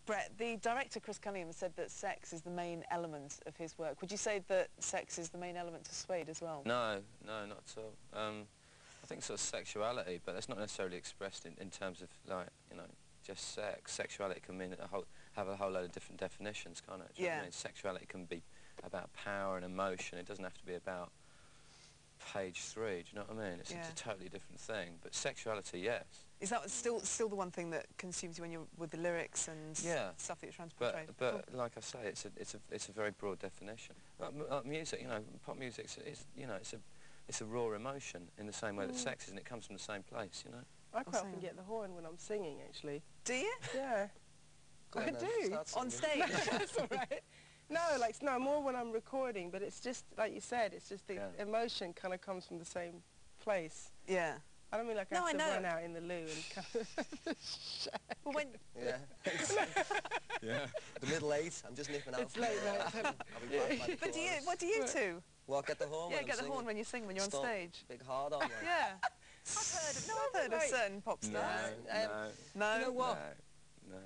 Brett, the director Chris Cunningham said that sex is the main element of his work. Would you say that sex is the main element to Suede as well? No, no, not at all. I think sort of sexuality, but that's not necessarily expressed in terms of, like, you know, just sex. Sexuality can mean have a whole load of different definitions, can't it? Do you know what I mean? Sexuality can be about power and emotion. It doesn't have to be about page 3, do you know what I mean? It's a totally different thing. But sexuality, yes. Is that still the one thing that consumes you when you're with the lyrics and stuff that you're trying to portray? But like I say, it's a very broad definition. Like music, you know, pop music is, you know, it's a raw emotion in the same way that sex is, and it comes from the same place, you know. I quite often get the horn when I'm singing, actually. Do you? Yeah. I do. On stage? That's all right. No, more when I'm recording, but it's just, like you said, it's just the emotion kind of comes from the same place. Yeah. I don't mean like I have to run out in the loo and kind of well, when... Yeah. Yeah. The middle 8, I'm just nipping out. It's late night. But what do you two? What, get the horn when I'm get the singing? horn when you sing, when you're on stage. Big hard on, like. Yeah. I've heard of certain pop stars. No. You know what? No.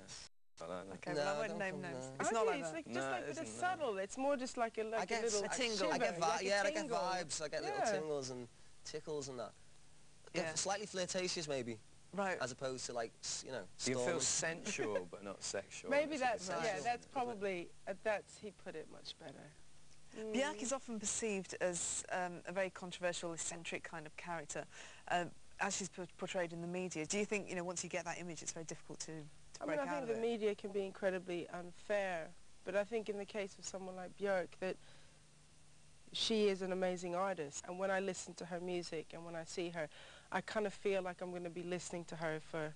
Okay, well, I won't name names. It's not like that. that. It's just like it's subtle. It's more just like a little tingle. I get vibes. I get little tingles and tickles and that. Slightly flirtatious, maybe. Right. As opposed to, like, you know, you feel sensual but not sexual. Maybe that's that's probably he put it much better. Björk is often perceived as a very controversial, eccentric kind of character, as she's portrayed in the media. Do you think, you know, once you get that image, it's very difficult to break out of it? I think the media can be incredibly unfair, but I think in the case of someone like Björk, that she is an amazing artist, and when I listen to her music and when I see her, I kind of feel like I'm going to be listening to her for,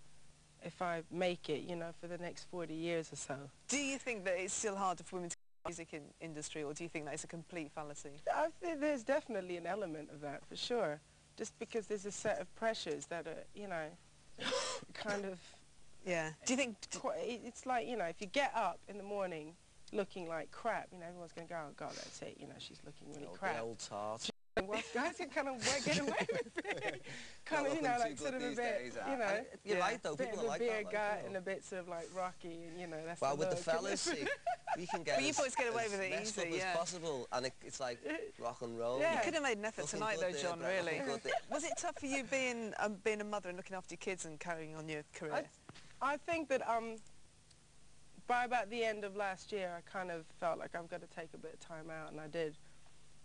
if I make it, you know, for the next 40 years or so. Do you think that it's still harder for women to get in the music industry, or do you think that is a complete fallacy? I think there's definitely an element of that, for sure. Just because there's a set of pressures that are, you know, kind of... Yeah. Do you think... It's like, you know, if you get up in the morning looking like crap, you know, everyone's going to go, oh, God, that's it, you know, she's looking really crap. The old tart. Guys can kind of get away with it. Kind of, you know, like sort of a bit, you know. You're right, though. People are like that. A beer gut and a bit sort of like rocky, and, you know, that's well, with the fellas, see, we can get but you boys get away with it easy, as possible, and it's like rock and roll. Yeah. You could have made an effort tonight, though, John, really. Was it tough for you being a mother and looking after your kids and carrying on your career? I think that by about the end of last year, I kind of felt like I've got to take a bit of time out, and I did.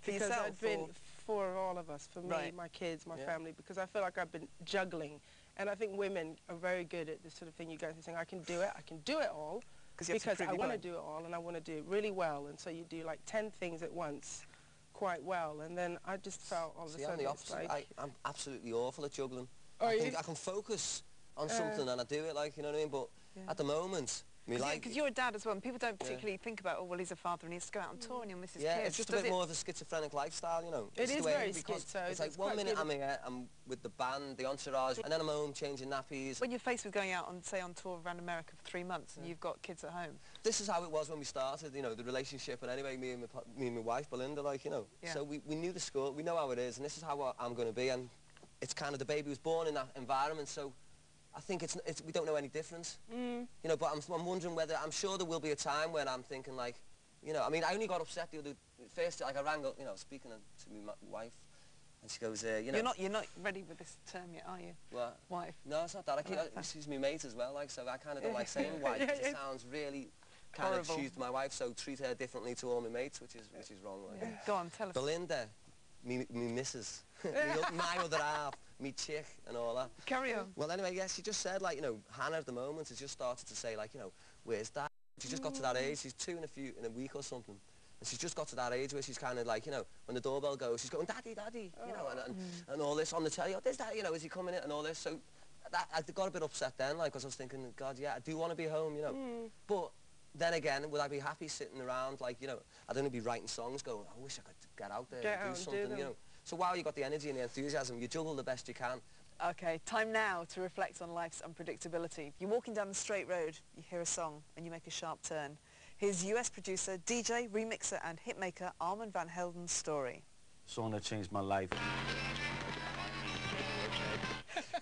For because yourself, I'd been for all of us, for me, my kids, my family, because I feel like I've been juggling, and I think women are very good at this sort of thing. You guys are saying, I can do it all, because I want to do it all, and I want to do it really well, and so you do like 10 things at once quite well, and then I just felt all of a sudden I'm the opposite. I'm absolutely awful at juggling. I can focus on something and I do it, like, you know what I mean, but at the moment... Because you're a dad as well, and people don't particularly think about, oh, well, he's a father and he has to go out on tour and you'll miss his kids. Yeah, it's just a bit more of a schizophrenic lifestyle, you know. It is very schizo. It's like 1 minute I'm here, I'm with the band, the entourage, and then I'm home changing nappies. When you're faced with going out on, say, on tour around America for 3 months and you've got kids at home. This is how it was when we started, you know, the relationship, and anyway, me and my wife, Belinda, like, you know. So we knew the score, we know how it is, and this is how I'm going to be, and it's kind of the baby was born in that environment, so... I think we don't know any difference, you know, but I'm wondering whether, I'm sure there will be a time when I'm thinking, like, you know, I mean, I only got upset the other, first, like, I rang up, you know, speaking to my wife, and she goes, you know... You're not ready with this term yet, are you? What? Wife. No, it's not that. She's my mate as well, like, so I kind of don't like saying wife, because it sounds really kind of, she's my wife, so treat her differently to all my mates, which is wrong, like. Yeah. Go on, tell us. Belinda, me missus, my other half, me chick and all that. Carry on. Well, anyway, yeah, she just said, like, you know, Hannah at the moment has just started to say, like, you know, where's Dad? She just got to that age, she's 2 in a week or something, and she's just got to that age where she's kind of like, you know, when the doorbell goes, she's going, Daddy, Daddy, you know, and all this on the telly, oh, there's Daddy, you know, is he coming in, and all this, so I got a bit upset then, like, because I was thinking, God, yeah, I do want to be home, you know, but then again, would I be happy sitting around, like, you know, I'd only be writing songs going, I wish I could get out there and do something, you know. So while you got the energy and the enthusiasm, you juggle the best you can. Okay, time now to reflect on life's unpredictability. You're walking down the straight road, you hear a song, and you make a sharp turn. Here's US producer, DJ, remixer and hitmaker Armand Van Helden's story. Song that changed my life.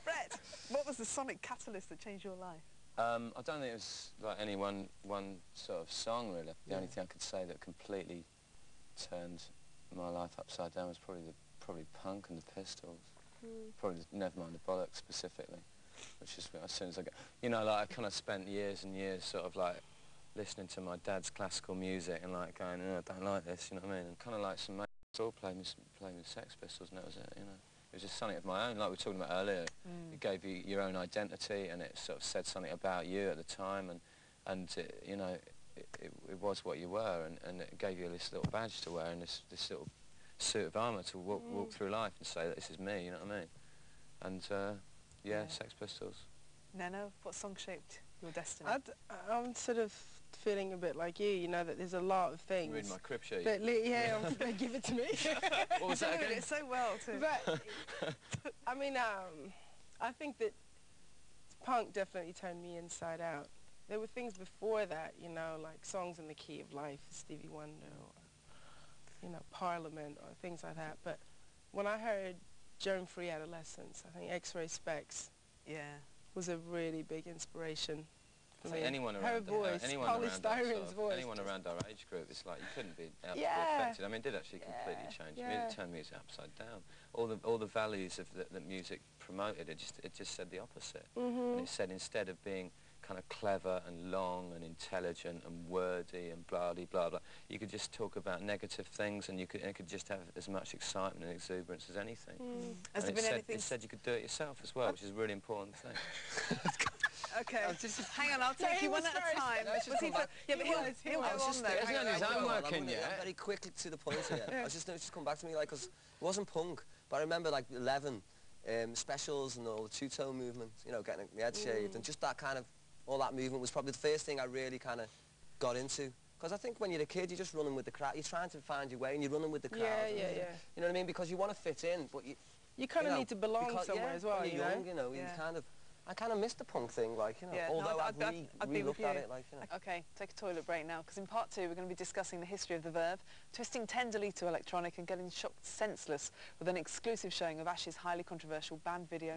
Brett, what was the sonic catalyst that changed your life? I don't think it was like any one sort of song really. The only thing I could say that completely turned my life upside down was probably punk and the Pistols. Probably never mind the Bollocks specifically, which is as soon as I get, you know, like I kind of spent years and years sort of like listening to my dad's classical music and like going, oh, I don't like this, you know what I mean? And kind of like some mates all playing with Sex Pistols, and that was it, you know. It was just something of my own, like we were talking about earlier. It gave you your own identity, and it sort of said something about you at the time, and it, you know, it was what you were, and it gave you this little badge to wear and this little suit of armour to walk through life and say that this is me, you know what I mean? And yeah, Sex Pistols. Neneh, what song shaped your destiny? I'm sort of feeling a bit like you know, that there's a lot of things. Read my crib sheet. Yeah, I'm going to give it to me. What was that again? It so well too. But, I mean, I think that punk definitely turned me inside out. There were things before that, you know, like Songs in the Key of Life, Stevie Wonder, or, you know, Parliament, or things like that. But when I heard Germ-Free Adolescence, I think X-Ray Specs was a really big inspiration. I think anyone around anyone around our age group, it's like you couldn't be affected. I mean, it did actually completely change. It turned music upside down. All the values of that music promoted, it just said the opposite. And it said instead of being kind of clever and long and intelligent and wordy and blah blah blah blah, you could just talk about negative things, and it could just have as much excitement and exuberance as anything. Has there been anything? It said you could do it yourself as well, which is a really important thing. Okay, hang on, I'll take you one at a time. He'll go on though. He's on his own working yet. Very quickly to the point here. I was just come back to me, like, because it wasn't punk, but I remember like 11 specials and all the two-tone movement, you know, getting my head shaved, and just that kind of, all that movement was probably the first thing I really kind of got into. Because I think when you're a kid, you're just running with the crowd. You're trying to find your way, and you're running with the crowd. You know what I mean? Because you want to fit in, but you kind of need to belong somewhere as well. When you're young, you know, you kind of. I kind of missed the punk thing, like, you know, although I've re-looked at it, like, you know. Okay, take a toilet break now, because in part 2 we're going to be discussing the history of the verb, twisting tenderly to electronic and getting shocked senseless with an exclusive showing of Ash's highly controversial band video.